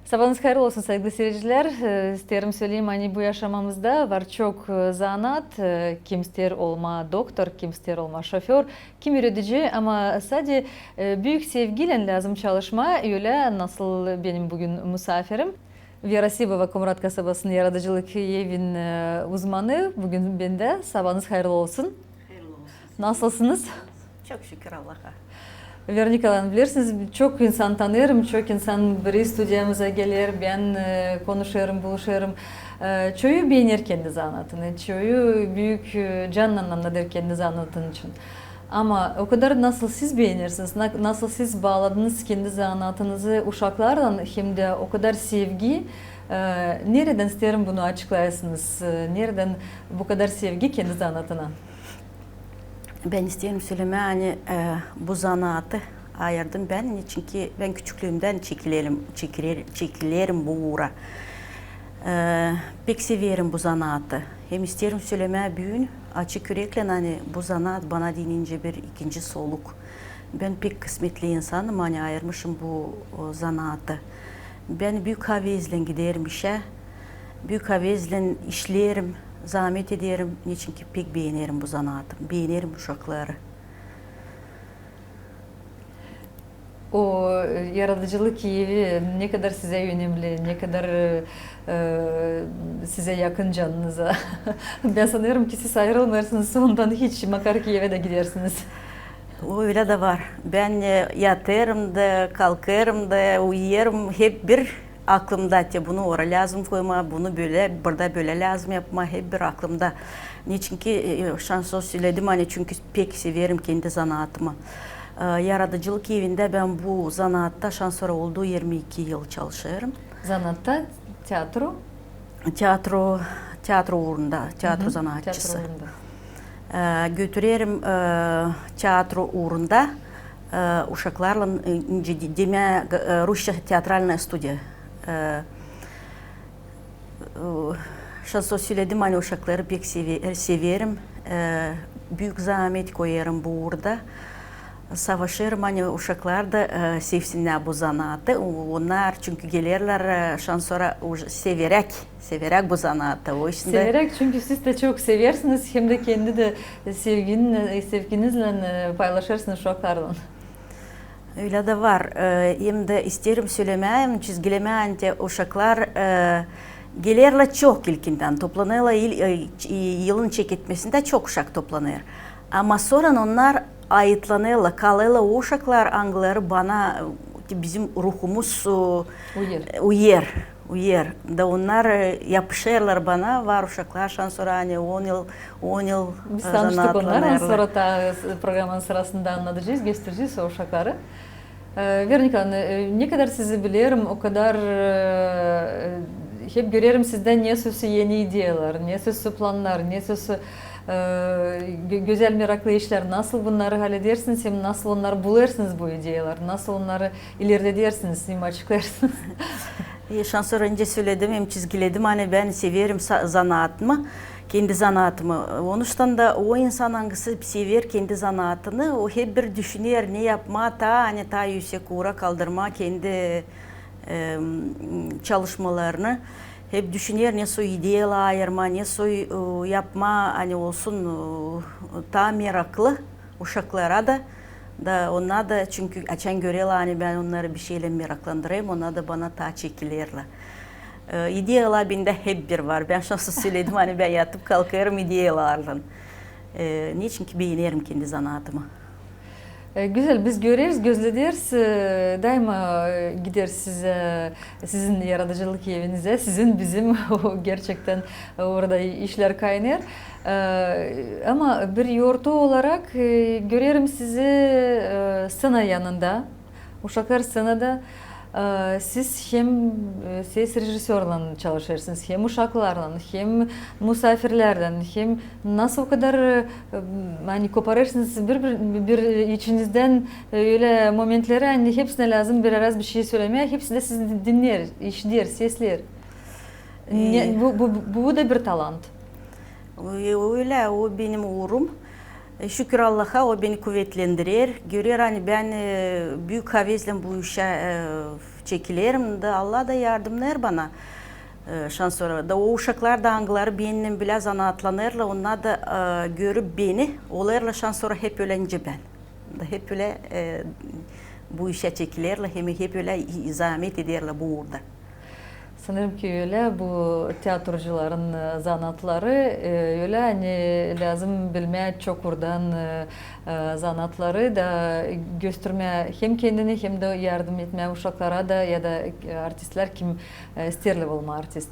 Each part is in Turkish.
Sabahınız hayırlı olsun sevgili seyirciler. İsterim söyleyeyim hani bu yaşamamızda var çok zanaat. Kim ister olma doktor, kim ister olma şoför, kim üretici ama sadece büyük sevgiyle lazım çalışma. Öyle nasıl benim bugün misafirim. Vera Sibova, Kumrat kasabasının yaratıcılık evin uzmanı. Bugün bende. Sabahınız hayırlı olsun. Hayırlı olsun. Nasılsınız? Çok şükür Allah'a. Veronika Hanım bilirsiniz çok insan tanıyorum, çok insan biri stüdyomuza gelir, ben konuşuyorum, buluşuyorum. Çoğu beğenir kendi zanaatını, çoğu büyük canla anlatır kendi zanaatın için. Ama o kadar nasıl siz beğenirsiniz, nasıl siz bağladınız kendi zanaatınızı uşaklardan hem de o kadar sevgi. Nereden isterim bunu açıklayasınız? Nereden bu kadar sevgi kendi zanaatına? Ben isterim söyleme hani bu zanaatı ayırdım ben çünkü ben küçüklüğümden çekilerim bu uğra. Pek severim bu zanaatı. Hem isterim söyleme büyün açık yürekle hani bu zanaat bana denince bir ikinci soluk. Ben pek kısmetli insanım hani ayırmışım bu zanaatı. Ben büyük havezle giderim işe. Büyük havezle işlerim. Zahmet ederim. Niçin ki pek beğenirim bu zanaatı. Beğenirim uşakları. O yaratıcılık evi ne kadar size önemli, ne kadar size yakın canınıza. Ben sanıyorum ki siz ayrılmıyorsunuz, ondan hiç Makar Kiyev'e de gidersiniz. Öyle de var. Ben yatarım da, kalkarım da, uyuyorum. Hep bir aklımda ki bunu oraya lazım koyma, bunu böyle, burada böyle lazım yapma. Hep bir aklımda. Niçin ki şansı söyledim hani çünkü pek severim kendi zanaatımı. Yaratıcılık evinde ben bu zanaatta şansları olduğu 22 yıl çalışıyorum. Zanaatta tiyatro? Tiyatro uğrunda, tiyatro zanaatçısı. Tiyatro uğrunda. Götürüyorum tiyatro uğrunda uşaklarla deme Rusya teatralная stüdyo. Şansı söyledim hani uşakları pek severim. Büyük zahmet koyarım bu uğurda. Savaşırım hani uşaklar da sevsinler bu zanaatı. Onlar çünkü gelirler şansora severek bu zanaatı. Severek çünkü siz de çok seversiniz hem de kendi de sevginizle paylaşırsınız uşaklarla. Öyle de var. Hem de isterim söylemeyeyim, çizgilemeyim de uşaklar gelirler çok ilkinden toplanırlar. Yılın çekitmesinde çok uşak toplanır. Ama sonra onlar ayıtlanırlar, kalırlar. O uşaklar anıları bana bizim ruhumuz uyar. Da onlar yapışırlar bana. Var uşaklar sonra hani 10 yıl Biz tanıştık onlarla sonra da programın sırasında anlatacağız, göstereceğiz o uşakları. Veronika Hanım, ne kadar sizi biliyorum o kadar hep görüyorum sizden ne sözü yeni ideyalar, ne sözü planlar, ne sözü güzel meraklı işler. Nasıl bunları halledersiniz hem nasıl onları bulursınuz bu ideyalar, nasıl onları ilerledersiniz hem açıklarsınız. Şansör önce söyledim hem çizgiledim hani ben severim zanaatımı. Kendi zanaatımı. Onuştan da o insan hangisi sever kendi zanaatını, o hep bir düşünür ne yapma hani ta yüksek uğra kaldırma kendi çalışmalarını. Hep düşünür ne soy ideyalı ayırma, ne soy yapma hani olsun ta meraklı uşaklara da onlar da çünkü açan görüyorlar hani ben onları bir şeyle meraklandırayım, onlar da bana ta çekilirler. İdeyalar bende hep bir var. Ben şansı söyledim hani ben yatıp kalkarım ideyalarla. Niçin ki beğenirim kendi zanaatımı. Güzel, biz görürüz, gözlediyoruz. Daima gider size, sizin yaratıcılık evinize, sizin bizim gerçekten orada işler kaynıyor. Ama bir yortu olarak görüyorum sizi scena yanında, uşaklar scenada. Siz hem ses rejisörle çalışırsınız, hem uşaklarla, hem misafirlerden, hem nasıl o kadar hani koparırsınız bir içinizden öyle momentleri hani hepsine lazım bir şey söylemeye, hepsi de sizi dinler, işler, sesler. Bu da bir talent. Öyle, o benim uğrum. Şükür Allah'a o beni kuvvetlendirir. Görüyor hani ben büyük havezle bu işe çekilerim de Allah da yardımlar bana. Şansora da o uşaklar da angıları benimle bile zanaatlanırlar. Onlar da görüp beni, onlarla şansora hep ölence ben. Da hep öyle bu işe çekilerler, hep öyle zahmet ederler bu uğurda. Sanırım ki öyle bu tiyatrocuların zanatları öyle hani lazım bilmeye çok oradan zanatları da göstermeye hem kendini hem de yardım etmeye uşaklara da ya da artistler kim isterli olma artist.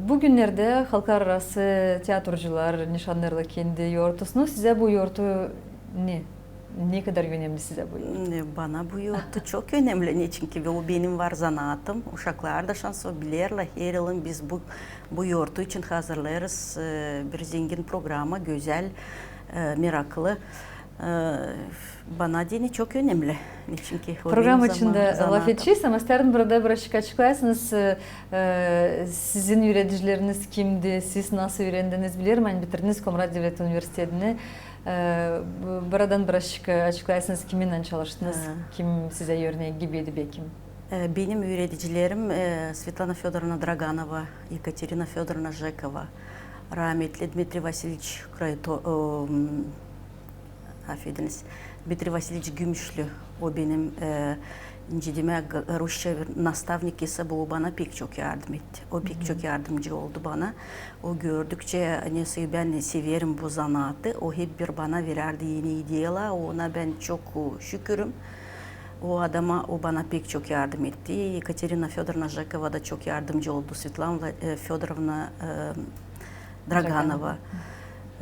Bugünlerde halklar arası tiyatrocular nişanlarla kendi yortusunu size bu yortu ne? Ne kadar önemli size bu yurt? Bana bu yurtu çok önemli. Ne çünkü o benim var zanaatım. Uşaklar da şansı bilirler. Her yılın biz bu yurtu için hazırlarız. Bir zengin programa, güzel, meraklı. Bana dini çok önemli. Çünkü Program içinde laf edeceksem, isterim burada birazcık açıklayasınız. Sizin öğreticileriniz kimdi? Siz nasıl öğrendiniz bilirim. Yani bitirdiniz Komrat Devlet Üniversitesi'ni. Buradan birazcık açıklayasınız kiminle çalıştınız? Kim size örnek gibiydi belki? Benim öğreticilerim Svetlana Fedorovna Draganova, Ekaterina Fedorovna Жекова, rahmetli Dmitri Vasilievich affediniz, Dmitri Vasilievich Gümüşlü. O benim İncil'ime Rusça nastavnik ise bu bana pek çok yardım etti. O pek çok yardımcı oldu bana. O gördükçe neyse ben severim bu zanaatı. O hep bir bana verirdi yeni idealar. Ona ben çok şükürüm. O adama o bana pek çok yardım etti. Ekaterina Fedorovna Жекова da çok yardımcı oldu. Svetlana Fedorovna Draganova.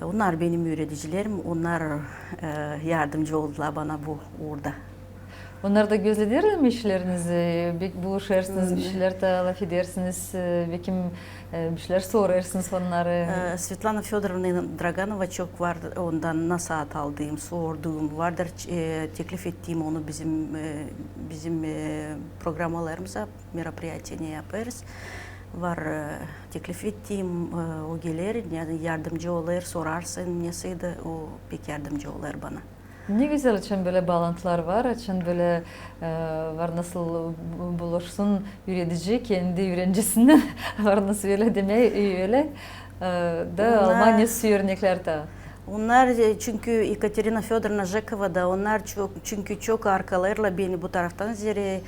Onlar benim öğreticilerim. Onlar yardımcı oldular bana bu uğurda. Onlar da gözlediler mi işlerinizi? Buluşarsınız, bir şeyler de laf edersiniz, belki bir şeyler sorarsınız onları. Svetlana Fedorovna Draganova çok var, ondan nasihat aldığım, sorduğum vardır, teklif ettiğim onu bizim programlarımıza, merapriyatiyene yaparız. Var teklif ettiğim o gelir, yani yardımcı olur, sorarsın, nesiydi o pek yardımcı olur bana. Ne güzel için böyle bağlantılar var, için böyle var nasıl buluşsun öğretici kendi öğrencisinden var nasıl öyle demeye öyle da Almanya örnekler de. Onlar çünkü Ekaterina Fedorovna Жекова da onlar çok arkalarla beni bu taraftan ziyade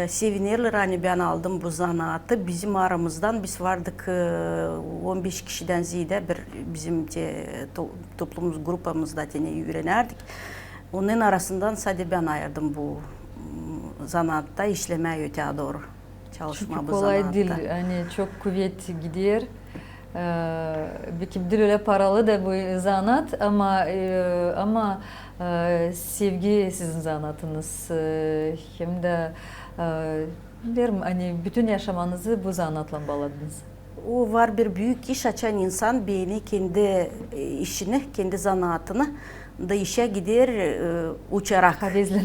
sevinirler hani ben aldım bu zanaatı. Bizim aramızdan biz vardık 15 kişiden ziyade bizim toplumumuz grupamızda öğrenirdik. Onun arasından sadece ben ayırdım bu zanaatta işlemeye öteye doğru çalışma çünkü bu kolay zanaatta. değil, hani çok kuvvet gidiyor. Belki bir öyle paralı da bu zanaat ama sevgi sizin zanaatınız hem de derim hani bütün yaşamanızı bu zanaatla bağladınız. O var bir büyük iş açan insan beni kendi işini, kendi zanaatını da işe gider uçarak.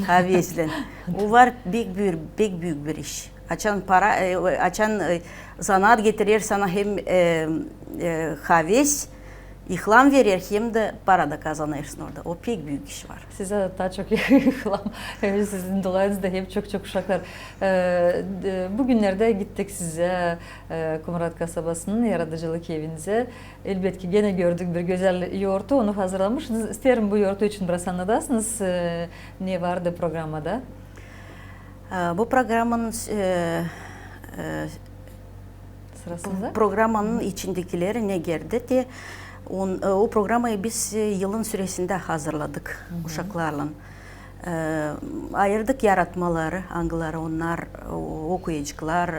Havezlen. O var pek büyük bir iş. Açan zanaat getirir sana hem havez, ihlam verir hem de para da kazanırsın orada. O pek büyük iş var. Size daha çok ihlam, sizin dolayınızda hep çok uşaklar. Bugünlerde gittik size Kumrat kasabasının yaratıcılık evinize. Elbette gene gördük bir güzel yoğurtu, onu hazırlamışsınız. İsterim bu yoğurtu için biraz anlatasınız. Ne vardı programda? Bu programın sırasında? Programın içindekileri ne girdi diye o programı biz yılın süresinde hazırladık uşaklarla. Ayırdık yaratmaları, angıları onlar, okuyucular,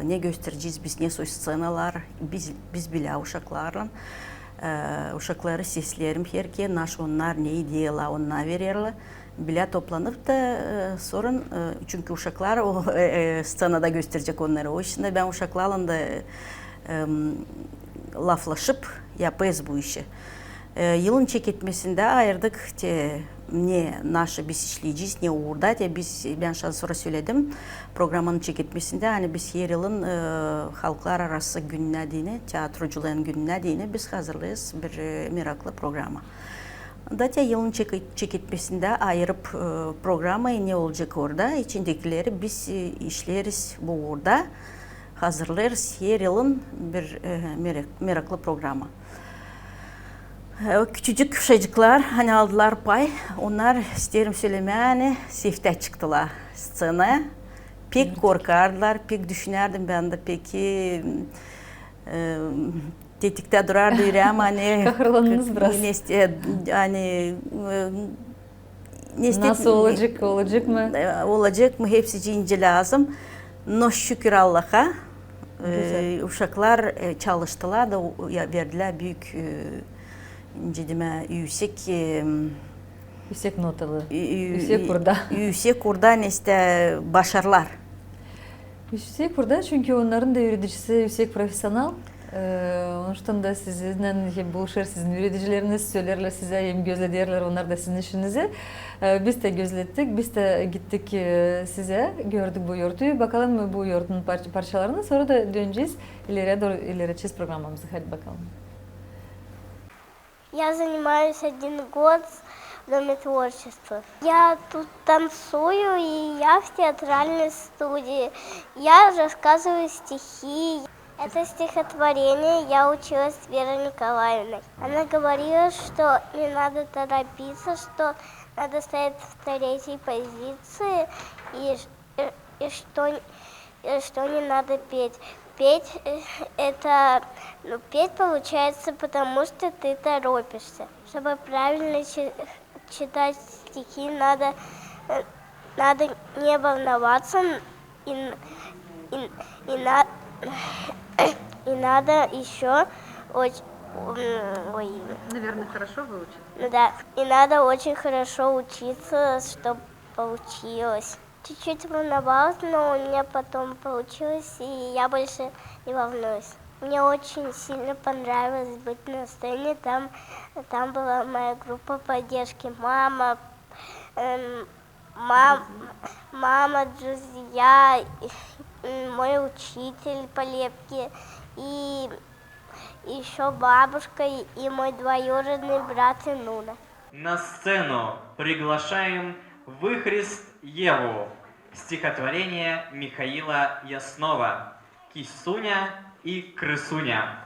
ne göstereceğiz biz, ne söz scenalar, biz bile uşaklarla. Uşakları seslerim herke, naş onlar ne ideyalar onlar verirler. Bile toplanıp da sorun çünkü uşaklar o scenada gösterecek onları. O işinde ben uşaklarla da laflaşıp yapayız bu işi. Yılın çekitmesinde ayırdık ne naşı biz işleyeceğiz ne orada ben sonra söyledim programın çekitmesinde hani biz her yılın halklar arası gününe dini tiyatrocuların gününe dini biz hazırlayız bir meraklı programa. Датя yılın çekitmesinde ayırıp programı ne olacak orada. İçindekileri biz işleriz bu orada. Hazırlarız her yılın bir meraklı programı. Küçücük çocuklar hani aldılar pay. Onlar isterim söylemeye sifte çıktılar scenaya. Pek korkardılar, pek düşünerdim ben de peki tetikte durardı yüreğim hani. Kahralandınız biraz. Hani nasıl olacak, olacak mı? Olacak mı? Hepsi ince lazım. No şükür Allah'a. Uşaklar çalıştılar da verdiler büyük yüksek notalı, yüksek kurda. Yüksek kurda işte başarılar. Yüksek kurda çünkü onların da yöneticisi yüksek profesyonel. Onun da sizinle buluşur, sizin yöneticileriniz söylerler size, hem gözlediler onlar da sizin işinizi. Biz de gözlettik, biz de gittik size, gördük bu yurtu. Bakalım bu yurtun parçalarını, sonra da döneceğiz ileriye doğru ilerleyeceğiz programımızı. Hadi bakalım. Я занимаюсь 1 год в Доме творчества. Я тут танцую, и я в театральной студии. Я рассказываю стихи. Это стихотворение я училась с Верой Николаевной. Она говорила, что не надо торопиться, что надо стоять в третьей позиции, и что не надо петь. Петь петь получается, потому что ты торопишься. Чтобы правильно читать стихи, надо не волноваться, и надо еще Наверное, хорошо выучить. Да, и надо очень хорошо учиться, чтобы получилось. Чуть-чуть волновалась, но у меня потом получилось, и я больше не волнуюсь. Мне очень сильно понравилось быть на сцене. Там была моя группа поддержки. Мама, друзья, мой учитель по лепке, и еще бабушка и мой двоюродный брат Инуна. На сцену приглашаем «Выхрест Еву», стихотворение Михаила Яснова «Кисуня и крысуня».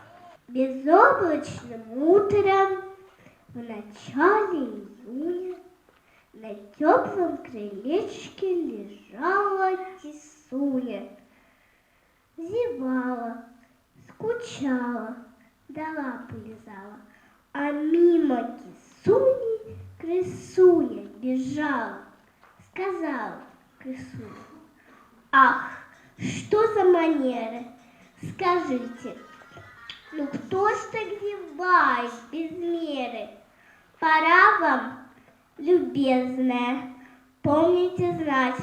Безоблачным утром в начале июня на теплом крылечке лежала кисуня. Зевала, скучала, да лапы лизала, а мимо кисуни крысуня бежала. Сказала крысуня: ах, что за манеры, скажите, ну кто ж так зевает без меры? Пора вам, любезная, помните знать,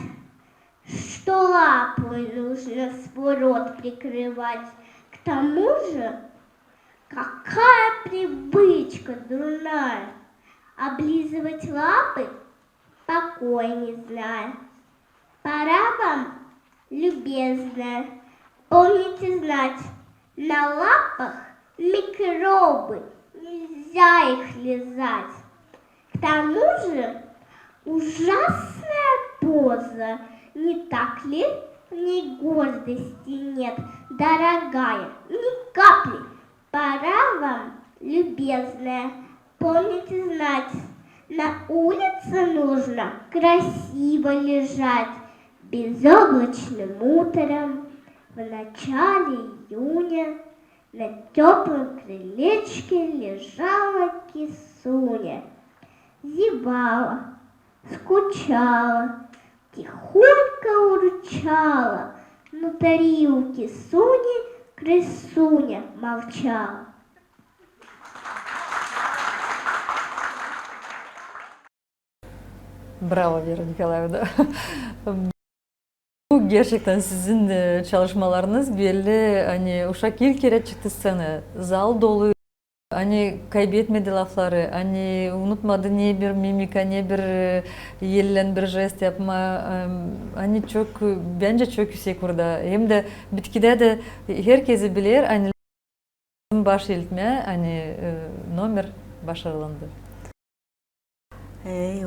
что лапой нужно свой рот прикрывать. К тому же, какая привычка дурная, облизывать лапы, покой не зная. Пора вам, любезная, помните знать, на лапах микробы, нельзя их лизать. К тому же, ужасная поза, не так ли? Ни гордости нет, дорогая, ни капли. Пора вам, любезная, помните знать, на улице нужно красиво лежать. Безоблачным утром в начале июня на теплом крылечке лежала кисуня. Зевала, скучала, тихонько урчала, но тарелки кисуни крысуня молчала. Bravo Vera Nikolaevna. Bu gerçekten sizin çalışmalarınız belli. Hani uşak ilk kere çıktı sana. Zal dolu. Hani kaybetmedi lafları. Hani unutmadı ne bir mimika, ne bir yellen bir jest yapma. Hani çok, bence çok yüksek burada. Hem de bitkide de herkesi bilir. Hani baş iltme, hani nomer başarılandı.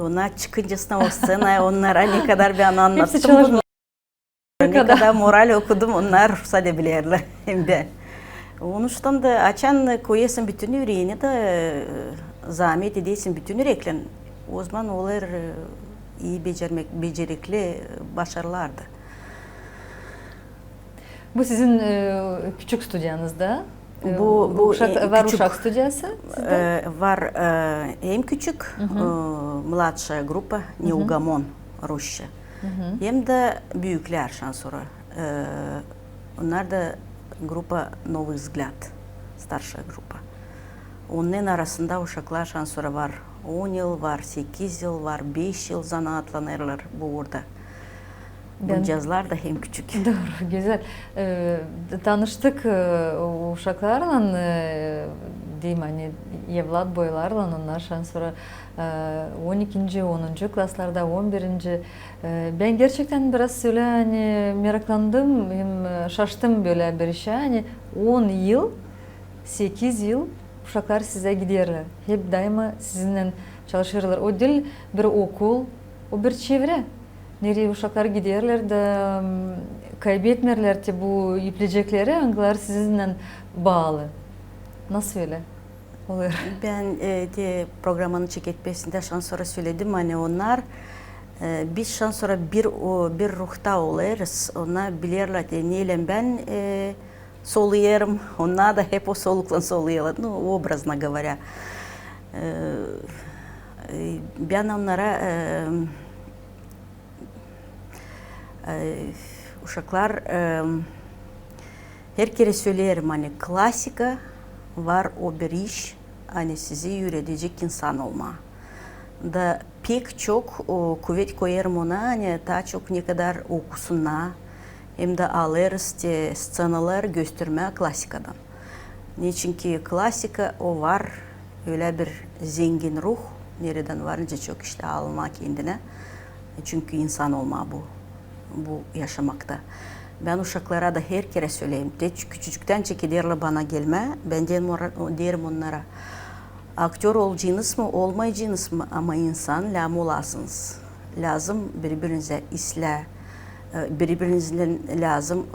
Ona çıkıncasına o scenaya onlara ne kadar ben Hepsi anlattım. çalışma. Ne kadar moral okudum onlar ruhsat bilirler hem de. Onuştan da açan koyasın bütün yüreğini de zahmet edeysin bütün yüreklen. O zaman onlar iyi becerikli başarılardı. Bu sizin küçük stüdyanızda. Bu var küçük. uşak stüdyası sizde? Var hem küçük, mладшая группа, Неугомон, Rusça. Hem de büyükler şansora. Onlar da grupa Новый взгляд, старшая группа. Onun arasında uşaklar şansora var. 10 yıl var, 8 yıl var, 5 yıl zanaatlanırlar bu orada. Bu cazlar da hem küçük. Doğru, güzel. Tanıştık uşaklarla, diyeyim hani evlat boylarla onlar sonra 12. 10. klaslarda 11. Ben gerçekten biraz öyle hani meraklandım, hem şaştım böyle bir işe. Hani 10 yıl, 8 yıl uşaklar size giderler. Hep daima sizinle çalışırlar. O değil bir okul, o bir çevre. Nereye uşaklar giderler de kaybetmerler ki bu iplecekleri, anılar sizinle bağlı. Nasıl öyle oluyor? Ben de programın çeketmesinde şansora söyledim hani onlar biz şansora bir ruhta oluruz. Onlar bilirler ki neyle ben soluyarım. Onlar da hep o solukla soluyorlar. Ну, образно говоря. Ben onlara uşaklar her kere söylerim hani klasika var o bir iş hani sizi yürütecek insan olma. Da pek çok kuvvet koyarım ona hani daha çok ne kadar okusunlar hem de alırız de scenalar gösterme klasikadan. Niçin ki klasika o var öyle bir zengin ruh nereden varınca çok işte alma kendine. Çünkü insan olma bu yaşamakta. Ben uşaklara da her kere söyleyeyim. Küçücükten çekiderle bana gelme. Ben derim onlara. Aktör olacaksınız mı, olmayacaksınız mı? Ama insan lazım olasınız. Lazım birbirinize birbirinizle lazım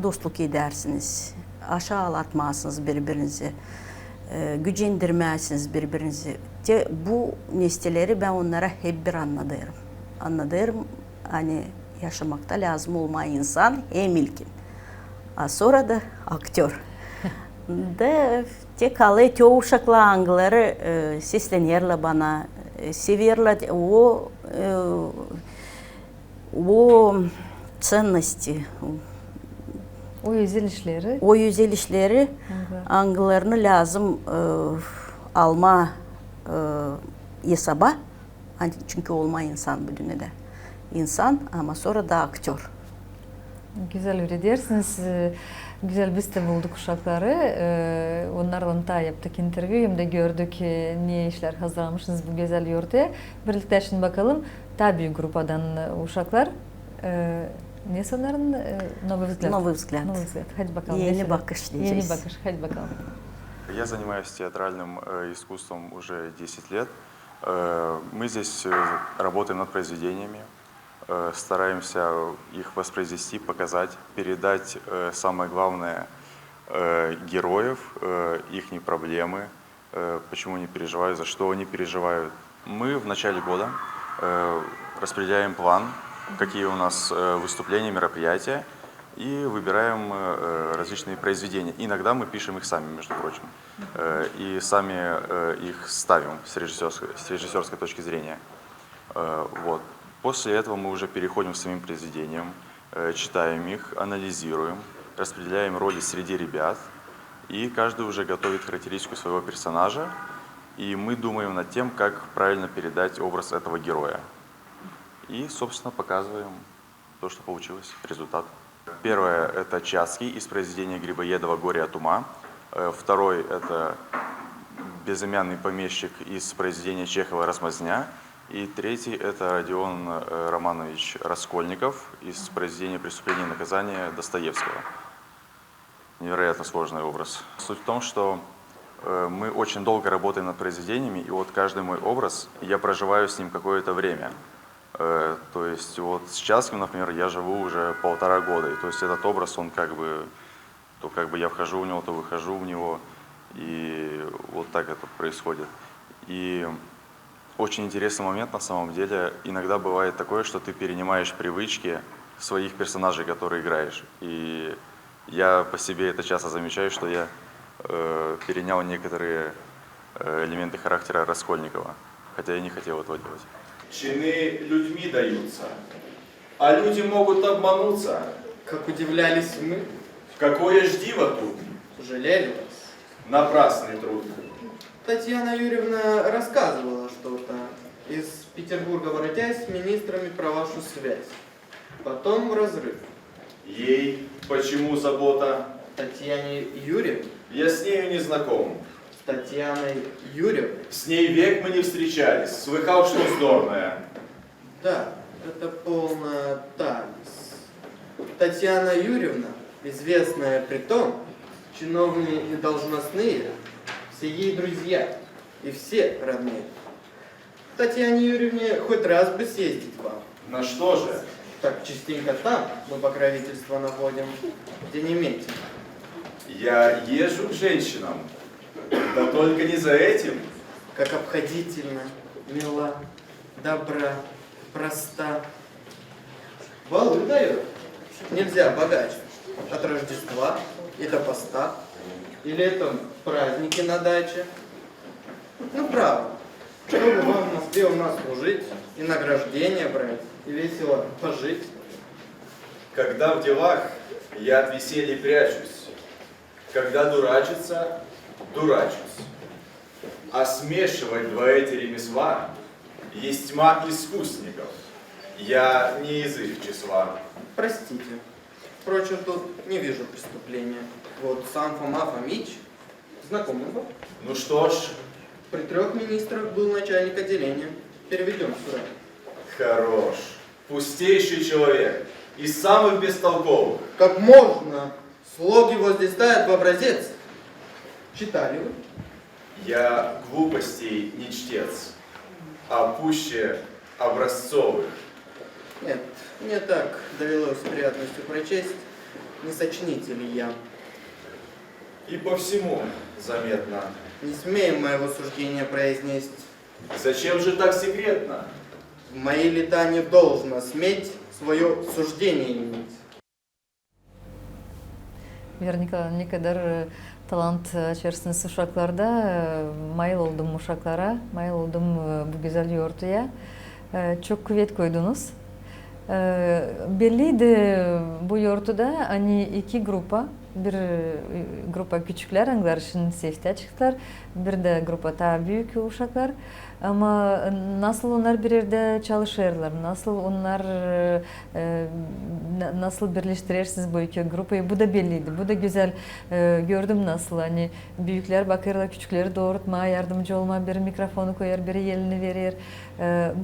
dostluk edersiniz. Aşağılatmazsınız birbirinizi. Gücendirmezsiniz birbirinizi. Bu nesneleri ben onlara hep bir anlatırım. Hani yaşamakta lazım olmayan insan hem ilkin. Sonra da aktör. Da kalı o uşakla angları seslenirler bana, severler o ценности, O özel işleri. o özel işleri anglarını lazım alma hesaba. Hani çünkü olma insan bu dünyada. İnsan ama sonra da aktör. Güzel öyle dersiniz. Güzel biz de bulduk uşakları. Onlarla da yaptık interview. Hem de gördük niye işler hazırlamışsınız bu güzel yurda. Birlikte şimdi bakalım. Daha büyük grupadan uşaklar. Ne sanırım? Новый взгляд. Новый взгляд. Новый взгляд. Hadi bakalım. Yeni bakış diyeceğiz. Yeni bakış. Hadi bakalım. Я занимаюсь театральным искусством уже 10 лет. Мы здесь работаем над произведениями, стараемся их воспроизвести, показать, передать самое главное героев, их проблемы, почему они переживают, за что они переживают. Мы в начале года распределяем план, какие у нас выступления, мероприятия, и выбираем различные произведения. Иногда мы пишем их сами, между прочим, и сами их ставим с режиссерской точки зрения. Вот. После этого мы уже переходим к самим произведениям, читаем их, анализируем, распределяем роли среди ребят, и каждый уже готовит характеристику своего персонажа, и мы думаем над тем, как правильно передать образ этого героя. И, собственно, показываем то, что получилось, результат. Первое – это Чацкий из произведения Грибоедова «Горе от ума». Второй – это безымянный помещик из произведения Чехова «Размазня». И третий – это Родион Романович Раскольников из произведения «Преступление и наказание» Достоевского. Невероятно сложный образ. Суть в том, что мы очень долго работаем над произведениями, и вот каждый мой образ, я проживаю с ним какое-то время. То есть вот с Чацким, например, я живу уже 1,5 года, и то есть этот образ, он то я вхожу в него, то выхожу в него, и вот так это происходит. И очень интересный момент на самом деле, иногда бывает такое, что ты перенимаешь привычки своих персонажей, которые играешь. И я по себе это часто замечаю, что я перенял некоторые элементы характера Раскольникова, хотя я не хотел этого делать. Чины людьми даются, а люди могут обмануться. Как удивлялись мы, Какое ж диво тут, жалели вас. напрасный труд. Татьяна Юрьевна рассказывала что-то, из Петербурга воротясь с министрами про вашу связь. Потом разрыв. Ей почему забота? Татьяне Юрьевне, Я с нею не знаком. с Татьяной Юрьевной. С ней век мы не встречались, слыхал, что вздорная. Да, это полная тайность. Татьяна Юрьевна, известная при том, чиновные и должностные, все ей друзья и все родные. Татьяне Юрьевне хоть раз бы съездить вам. На что же? Так частенько там мы покровительство находим, где не метим. Я езжу к женщинам, да только не за этим. Как обходительно, мила, добра, проста. Баллы дает. Нельзя богаче. От Рождества и до поста. Или это праздники на даче. Ну, право. Чтобы вам в Москве у нас служить, и награждения брать, и весело пожить. Когда в делах, я от веселья прячусь. Когда дурачиться, дурачусь. А смешивать два эти ремесла есть тьма искусников. Я не из их числа. Простите. Впрочем, тут не вижу преступления. Вот сам Фома Фомич, знакомый был. Ну что ж, При 3 министрах был начальник отделения. Переведем сюда. хорош. Пустейший человек. Из самых бестолковых. Как можно? Слог его здесь ставят в образец. Читали вы? Я глупостей не чтец, а пуще образцовых. Нет, мне так довелось с приятностью прочесть. Не сочините ли я? И по всему заметно. Не смеем моего суждения произнести. Зачем же так секретно? В мои лета не должно сметь свое суждение иметь. Верника ne kadar talant içerisiniz uşaklarda, mayıl oldum uşaklara, mayıl oldum bu güzel yoğurtuya. Çok kuvvet koydunuz. Belliydi bu yoğurtuda hani iki grupa, bir grupa küçükler, onlar için sefte çıktılar, bir de grupa daha büyük uşaklar. Ama nasıl onlar bir yerde çalışırlar, nasıl onlar nasıl birleştirirsiniz bu iki grupayı, bu da belliydi, bu da güzel gördüm nasıl hani büyükler bakırlar küçükleri doğrultmaya yardımcı olma, biri mikrofonu koyar, biri elini verir,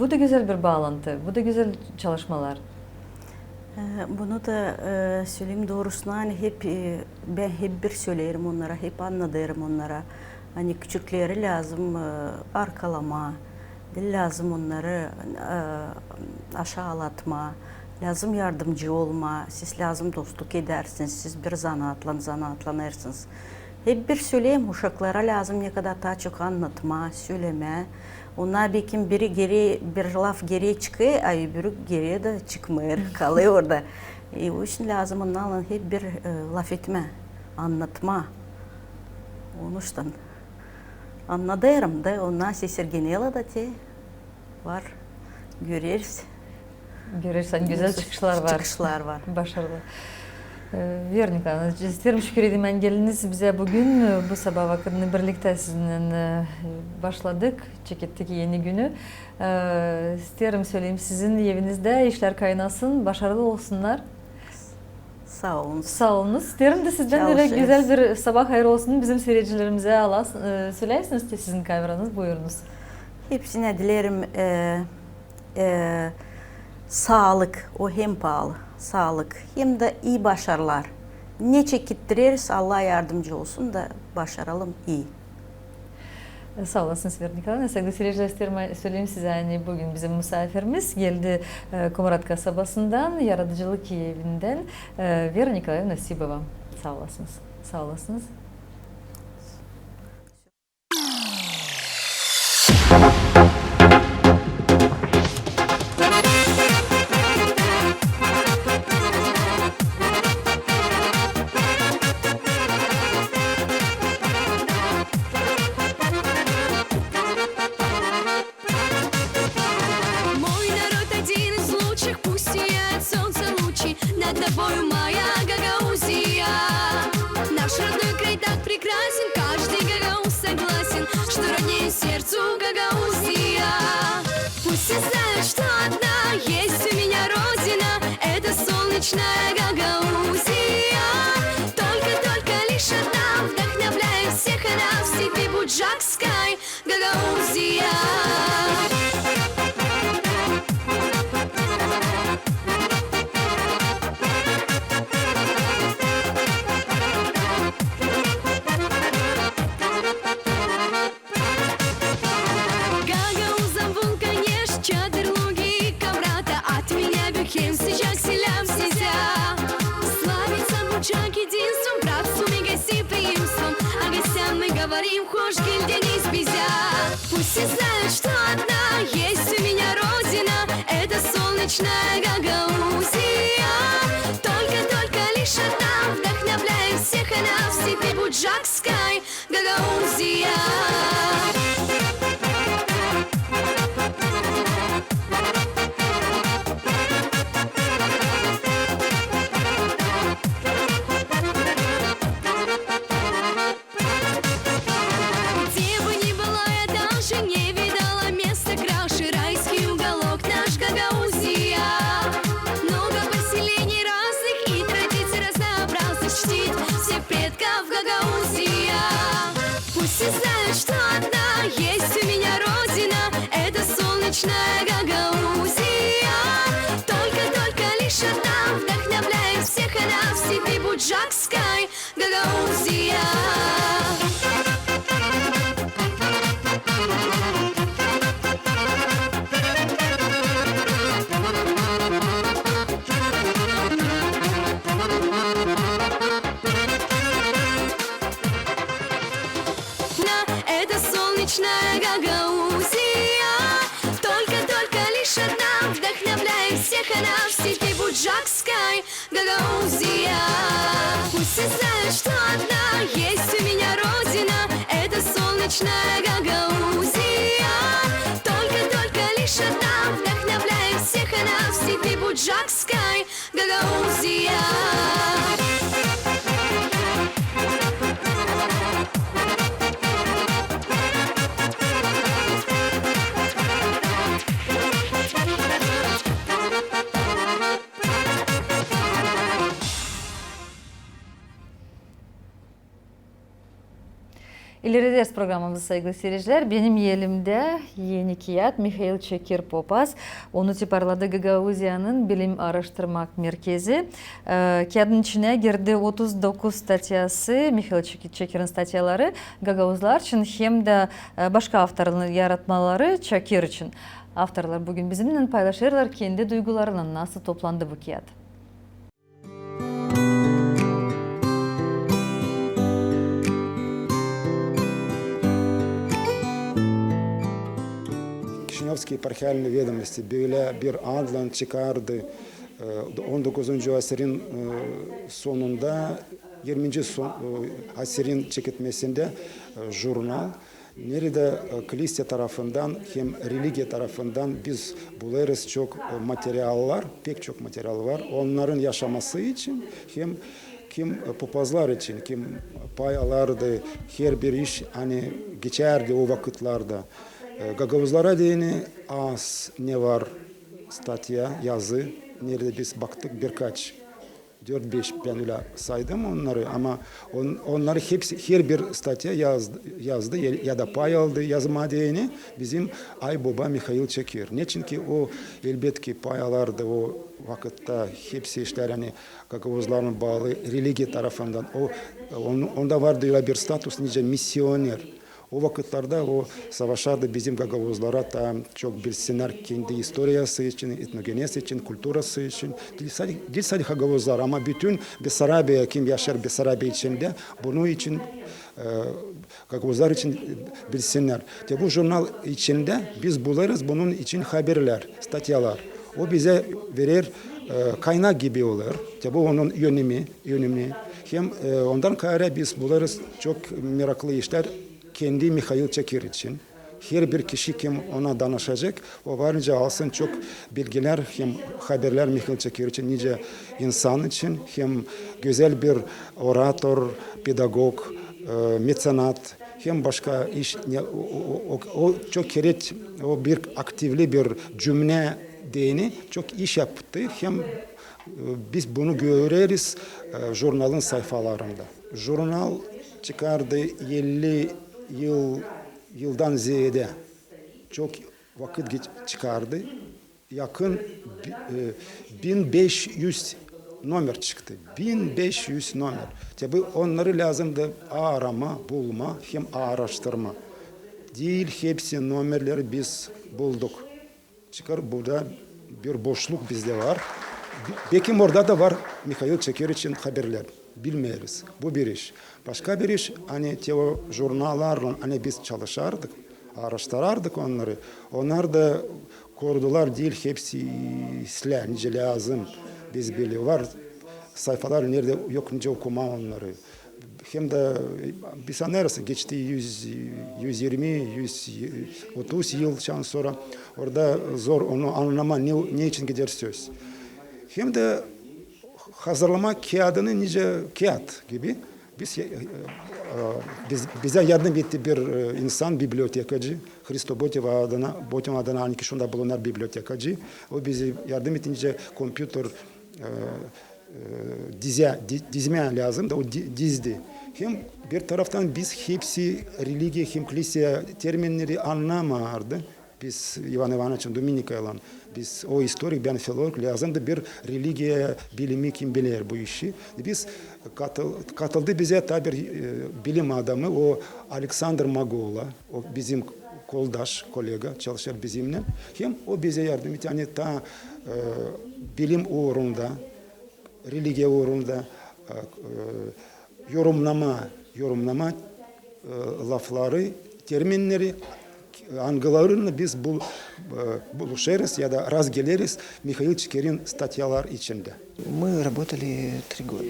bu da güzel bir bağlantı, bu da güzel çalışmalar. Bunu da söyleyeyim doğrusuna hani ben hep bir söylerim onlara, hep anlatırım onlara. Hani küçükleri lazım arkalama, lazım onları aşağılatma, lazım yardımcı olma, siz lazım dostluk edersiniz, siz bir zanaatlanırsınız. Hep bir söyleyeyim uşaklara lazım ne kadar daha çok anlatma, söyleme. Onlar bir laf geriye çıkıyor, ay öbürü geriye de çıkmıyor, kalıyor orada. O için lazım onlarla hep bir laf etme, anlatma. Onun için anladım da onlar sesirgenela da var, görürüz. Görürsen güzel çıkışlar var. Çıkışlar var. Başarılı. Vernika, isterim şükür edeyim geliniz bize bugün bu sabah vakitini birlikte sizinle başladık, çekettik yeni günü. İsterim söyleyeyim sizin evinizde işler kaynasın, başarılı olsunlar. Sağ olun. Sağ olunuz. İsterim de sizden öyle güzel bir sabah hayır olsun bizim seyircilerimize söylersiniz ki sizin kayıranız buyurunuz. Hepsine dilerim sağlık, o hem pahalı. Sağlık hem de iyi başarılar. Ne çekittiririz Allah yardımcı olsun da başaralım iyi. Sağ olasınız Vera Nikolaevna. Sevgili seyirciler, söyleyeyim size hani bugün bizim misafirimiz geldi Komurat kasabasından, Yaratıcılık Evi'nden Vera Nikolaevna Sibova. Sağ olasınız. Sağ olasınız. Над тобою моя Гагаузия. Наш родной край так прекрасен, каждый гагауз согласен, что роднее сердцу Гагаузия. Пусть все знают, что одна есть у меня родина, это солнечная Гагаузия. Только лишь одна вдохновляет всех, она в степи Буджакской Гагаузия. Единством, братством и гостеприимством, а гостям мы говорим, хошь гильденис безя. Пусть все знают, что одна есть у меня родина, это солнечная Гагаузия. Только лишь одна вдохновляет всех, она в степи Буджакской Гагаузия. Все знают, что одна есть у меня родина, это солнечная Гагаузия. Только лишь одна вдохновляет всех, она в степи Буджакской Гагаузия. Она в степи Буджакской Гагаузия. Пусть все знают, что одна есть у меня родина, это солнечная Гагаузия. Только лишь одна вдохновляет всех, она в степи Буджакской Гагаузия. İleri ders programımızda sevgili seyirciler. Benim yerimde yeni kiyat Mikhail Çekir Popaz. Onu tiparladı Gagauziyanın Bilim Araştırma Merkezi. Kağıdın içine girdi 39 statyası, Mikhail Çekir'in statyaları Gagauzlar için hem de başka avtorların yaratmaları Çekir için. Avtorlar bugün bizimle paylaşırlar kendi duygularını nasıl toplandı bu kağıt. Кишиневские епархиальные ведомости bir adlan çıkardı. 19. asırın sonunda 20. asırın çekitmesinde jurnal nerede kilise tarafından hem religiye tarafından biz buluruz çok materyaller, pek çok materyal var. Onların yaşaması için hem kim papazlar için, kim pay alırdı, her bir iş hani geçerdi o vakitlerde. Gagauzlara dini az ne var statya, yazı. Nerede biz baktık birkaç, 4-5 ben öyle saydım onları ama onları hepsi her bir statya yazdı ya da pay aldı yazma dini bizim Aybaba Mikhail Çekir. Ne çünkü o elbette pay alırdı o vakitte hepsi işler hani Gagauzların bağlı religiye tarafından onda vardı öyle bir status nice misyoner. O vakitlerde o savaşlarda bizim gagavuzlara da çok bilsinler kendi historiası için, etnogenesi için, kulturası için. Değil sadece gagavuzlar ama bütün Bessarabya, kim yaşar Bessarabya içinde bunun için gagavuzlar için bilsinler. Bu jurnal içinde biz buluruz bunun için haberler, statyalar. O bize verir kaynak gibi olur. Bu onun yönümü. Hem ondan kayra biz buluruz çok meraklı işler kendi Mikhail Çakır için. Her bir kişi kim ona danışacak, o varınca alsın çok bilgiler, hem haberler Mikhail Çakır için, nice insan için, hem güzel bir oratör, pedagog, mecenat, hem başka iş, o çok gerek, o bir aktifli bir cümle değini çok iş yaptı. Hem biz bunu görürüz jurnalın sayfalarında. Jurnal çıkardı 50 yıldan ziyade çok vakit çıkardı. Yakın 1500 numara çıktı. 1500 numara. Tabii onları lazımdı arama, bulma, hem araştırma. Değil hepsi numaraları biz bulduk. Çıkar burada bir boşluk bizde var. Belki orada da var Mikhail Çakır için haberler. Bilmeyiz. Bu bir iş. Başka bir iş, hani o jurnallarla hani biz çalışardık, araştırardık onları. Onlar da kurdular değil hepsi nice lazım. Biz biliyoruz. Var sayfalar nerede yok nice okuma onları. Hem de biz anlarız geçti 120, 130 yıl sonra orada zor onu anlama ne için gider söz. Hem de hazırlama kağıdını nice kağıt gibi bize yardım etti bir insan, bibliotekacı. Hristo Botim adına anki şunda bulunan bibliotekacı. O bize yardım edince kompüter dizme lazım da o dizdi. Hem bir taraftan biz hepsi religiya hem kilise terminleri anlamardı. Biz Ivan Ivanoviç'in Dominika'yla biz o historik, ben filolog lazımdı bir religiya bilimi kim bilir bu işi. Biz katıldı bize tabi bilim adamı o Alexander Magola, o bizim koldaş, kolega çalışır bizimle. Hem o bize yardım etti. Yani ta bilim uğrunda, religiya uğrunda yorumlama lafları, terminleri angalarını biz buluşuruz ya da разделились Михаил Чакирин статьялар içinde. Мы работали 3 года.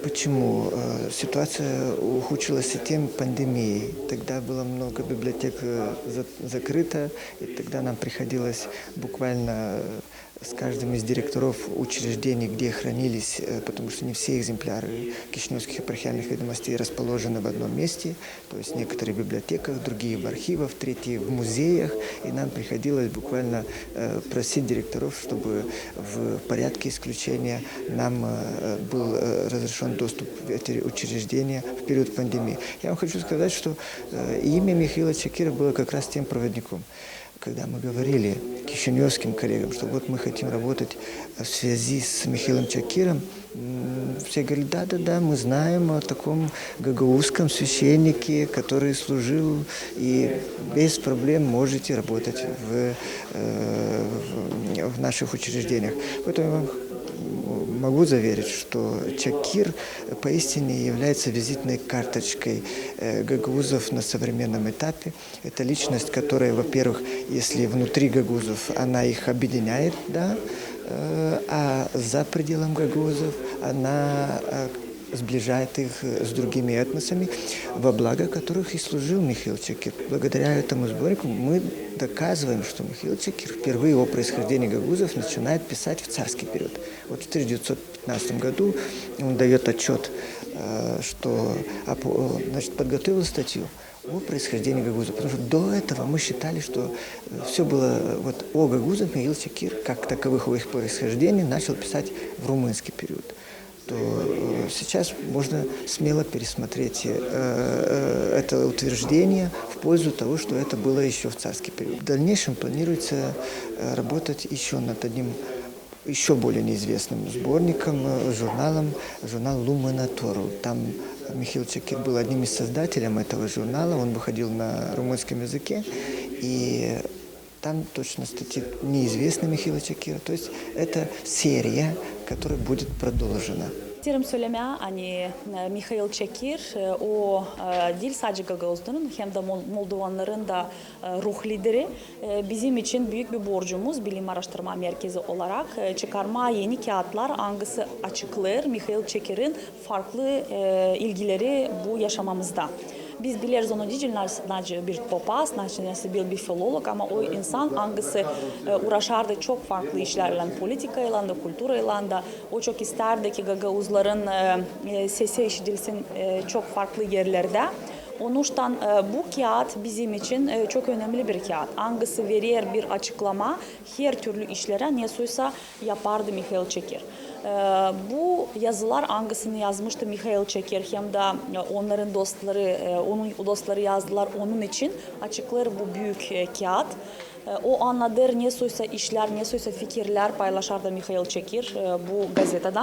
Почему? Ситуация ухудшилась и тем пандемией. Тогда было много библиотек закрыто, и тогда нам приходилось буквально с каждым из директоров учреждений, где хранились, потому что не все экземпляры кишиневских епархиальных ведомостей расположены в одном месте, то есть некоторые в библиотеках, другие в архивах, третьи в музеях, и нам приходилось буквально просить директоров, чтобы в порядке исключения нам был разрешен доступ в эти учреждения в период пандемии. Я вам хочу сказать, что имя Михаила Чакира было как раз тем проводником. Когда мы говорили кишиневским коллегам, что вот мы хотим работать в связи с Михаилом Чакиром, все говорили, да, мы знаем о таком гагаузском священнике, который служил, и без проблем можете работать в наших учреждениях. Поэтому я вам могу заверить, что Чакир поистине является визитной карточкой гагаузов на современном этапе. Это личность, которая, во-первых, если внутри гагаузов, она их объединяет, да, а за пределом гагаузов она сближает их с другими этносами, во благо которых и служил Михаил Чакир. Благодаря этому сборнику мы доказываем, что Михаил Чакир впервые о происхождении гагаузов начинает писать в царский период. Вот в 1915 году он дает отчет, что подготовил статью о происхождении гагаузов. Потому что до этого мы считали, что все было вот о гагаузах. Михаил Чакир, как таковых о их происхождении, начал писать в румынский период. То сейчас можно смело пересмотреть это утверждение в пользу того, что это было еще в царский период. В дальнейшем планируется работать еще над одним еще более неизвестным сборником, журнал «Луминатору». Там Михаил Чакир был одним из создателей этого журнала, он выходил на румынском языке, и там точно статьи неизвестны Михаила Чакира. То есть это серия, которая будет продолжена. İsterim söylemeye hani Mikhail Çakir o değil sadece Gagauzların hem de Moldovanların da ruh lideri. Bizim için büyük bir borcumuz Bilim Araştırma Merkezi olarak çıkarma yeni kağıtlar hangisi açıklar Mikhail Çakir'in farklı ilgileri bu yaşamamızda. Biz biliriz onu değil, bir papaz, bir filolog ama o insan hangisi uğraşardı çok farklı işlerle, politikayla da, kulturayla da. O çok isterdi ki Gagauzların sesi işitilsin çok farklı yerlerde. Onun için bu kağıt bizim için çok önemli bir kağıt. Hangisi verir bir açıklama her türlü işlere nasılsa yapardı Mikhail Çakir. Bu yazılar hangisini yazmıştı Mikhail Çakir hem de onların dostları yazdılar onun için açıklar bu büyük kağıt. O anladır nasılsa işler, nasılsa fikirler paylaşardı Mikhail Çakir bu gazetede.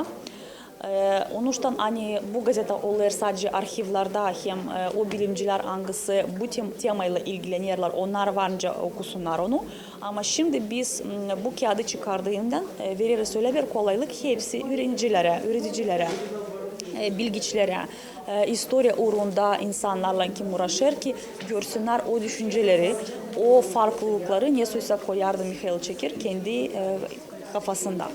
Onun için hani bu gazete olur sadece arşivlerde hem o bilimciler hangisi bu temayla ilgilenirler onlar varınca okusunlar onu. Ama şimdi biz bu kağıdı çıkardığından veririz öyle bir kolaylık hepsi üreticilere, bilgiçlere, historia uğrunda insanlarla kim uğraşır ki görsünler o düşünceleri, o farklılıkları nasılsa koyardı Mikhail Çakir kendi kafasında.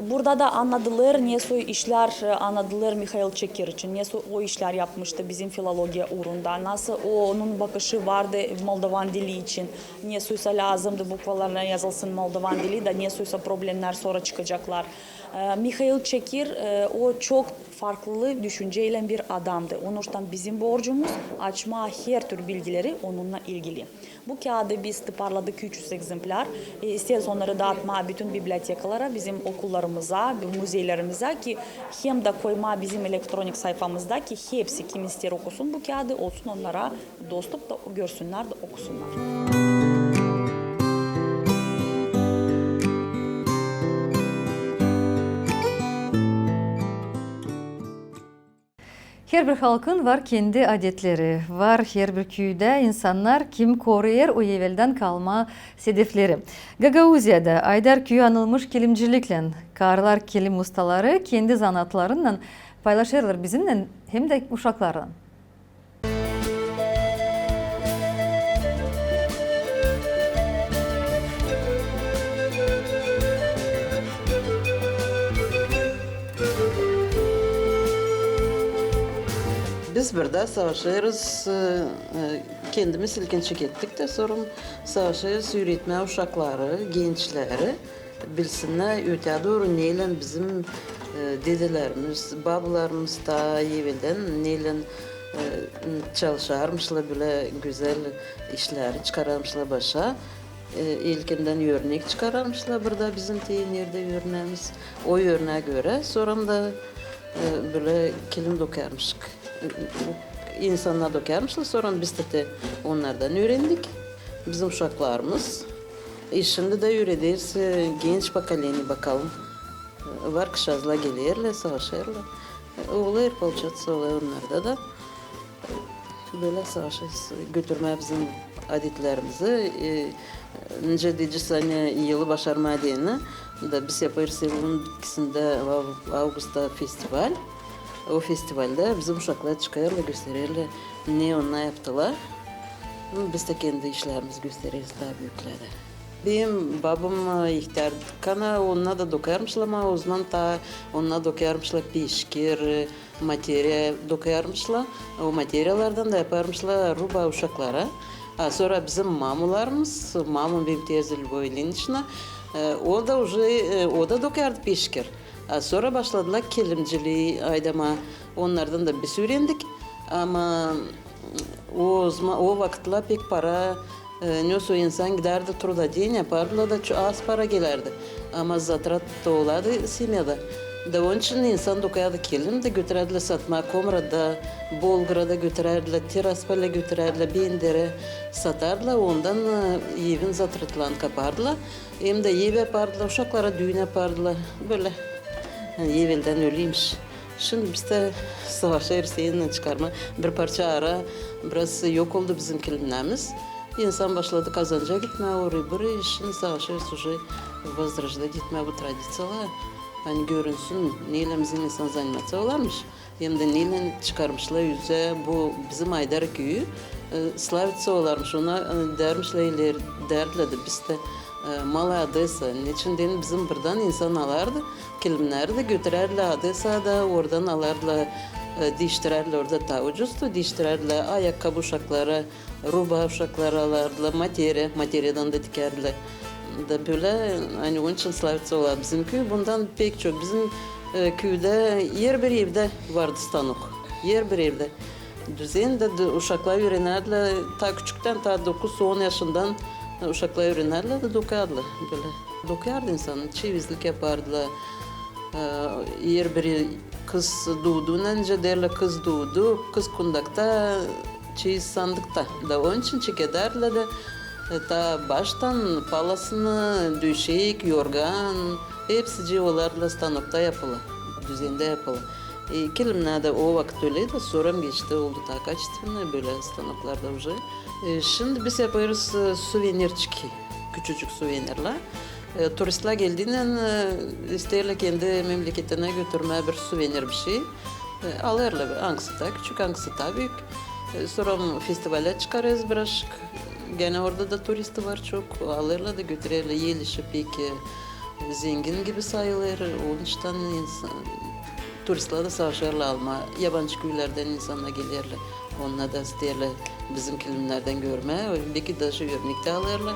Burada da anladılar, nasıl işler anladılar Mikhail Çakir için, nasıl o işler yapmıştı bizim filologiya uğrunda, nasıl onun bakışı vardı Moldovan dili için, nasılsa lazımdı bukvalarına yazılsın Moldovan dili de nasılsa problemler sonra çıkacaklar. Mikhail Çakir o çok farklı düşünceyle bir adamdı. Onun için bizim borcumuz açma her tür bilgileri onunla ilgili. Bu kağıdı biz tıparladık 300 egzemplar. İsteriz onları dağıtma bütün bibliotekalara, bizim okullarımıza, müzeylerimize ki hem de koyma bizim elektronik sayfamızda ki hepsi kim ister okusun bu kağıdı olsun onlara dostluk da görsünler de okusunlar. Her bir halkın var kendi adetleri, var her bir köyde insanlar kim koruyar o evvelden kalma sedefleri. Gagauzya'da Aydar köyü anılmış kilimcilikle, karlar kilim ustaları kendi zanatlarından paylaşırlar bizimle hem de uşaklarla. Biz burada savaşıyoruz, kendimiz ilginçlik ettik de sonra savaşıyoruz, üretme uşakları, gençleri bilsinler öte doğru neyle bizim dedelerimiz, babalarımız da evvelden neyle çalışarmışlar böyle güzel işleri çıkarmışlar başa. İlkinden örnek çıkarmışlar burada bizim nerede örneğimiz o örneğe göre sonra da böyle kilim dokarmışık. İnsanlar dokarmışlar sonra biz de onlardan öğrendik bizim uşaklarımız. Şimdi de öğrediyiz genç pokoleni bakalım. Var kışazla gelirler, savaşırlar. Olur, получается, onlarda da böyle savaşırız. Götürme bizim adetlerimizi. Nice diyeceğiz hani yılı başarma diyene da biz yaparız yılın bitkisinde Ağustos'ta festival. O festivalde bizim uşaklar çıkarırlar, gösterirler ne onlar yaptılar. Biz de kendi işlerimizi gösteririz daha büyüklerde. Benim babam ihtiyarken onunla da dokarmışlar ama o zaman da onunla dokarmışlar pişkir, materya dokarmışlar. O materyalardan da yaparmışlar ruba uşaklara. Sonra bizim mamularımız, mamam benim teyze Lvoy Ilyinichna, o da dokardı pişkir. Sonra başladılar kilimciliği aydama. Onlardan da biz öğrendik. Ama o vakitler pek para neyse insan giderdi truda deyin yapardı da az para gelirdi. Ama zatrat da olardı semyada. Da onun için insan dokuyadı kilim de götürerdiler satma, Komra'da, Bolgrad'a götürerdiler, Tiraspol'a götürerdiler, Bender'e satardılar. Ondan evin zatırtılan kapardılar. Hem de ev yapardılar, uşaklara düğün yapardılar. Böyle yani evvelden öyleymiş. Şimdi biz de savaşa erseğinden çıkarma. Bir parça ara biraz yok oldu bizim kilimlerimiz. İnsan başladı kazanca gitme, oraya buraya. Şimdi savaşa erseği возрожда gitme bu tradisiyalar. Hani görünsün neyle bizim insan zannetse olarmış. Hem de neyle çıkarmışlar yüze bu bizim Aydar köyü slavitsa olarmış. Ona dermişler derdilerdi biz de mala adresa. Niçin bizim buradan insan alardı. Kilimleri de götürerler adresa da oradan alardılar. Değiştirerler orada daha ucuzdu. Değiştirerler ayakkabı uşaklara, ruba uşaklara alardılar. Materyadan da dikerdiler. Da böyle hani onun için slavitsa olar bizim köy. Bundan pek çok bizim köyde yer bir evde vardı stanok. Yer bir evde. Düzeninde de uşaklar öğrenerdiler. Ta küçükten ta 9-10 yaşından uşaklar öğrenerdiler de dokuyordular. Böyle dokuyordu insan. Çivizlik yapardılar. Yer bir kız doğduğundan önce derler kız doğdu. Kız kundakta çeyiz sandıkta. Da onun için çekederler de ta baştan palasını, döşek, yorgan hepsi olarla stanokta yapılır. Düzende yapılır. Kilimlerde o vakit öyleydi. Sonra geçti oldu ta kaçtığında böyle stanoklarda уже. Şimdi biz yapıyoruz suvenirçiki. Küçücük suvenirler. Turistler geldiğinden isterler kendi memleketine götürmeye bir suvenir bir şey. Alırlar. Hangisi daha küçük, hangisi daha büyük. Sonra festivale çıkarız birazcık. Gene orada da turisti var çok. Alırlar da götürürler. Yelişi pek zengin gibi sayılır. Onun için turistler de savaşırlar alma. Yabancı köylerden insanlar gelirler. Onlar da isterler bizim kilimlerden görmeye. Belki de şu örnekte alırlar.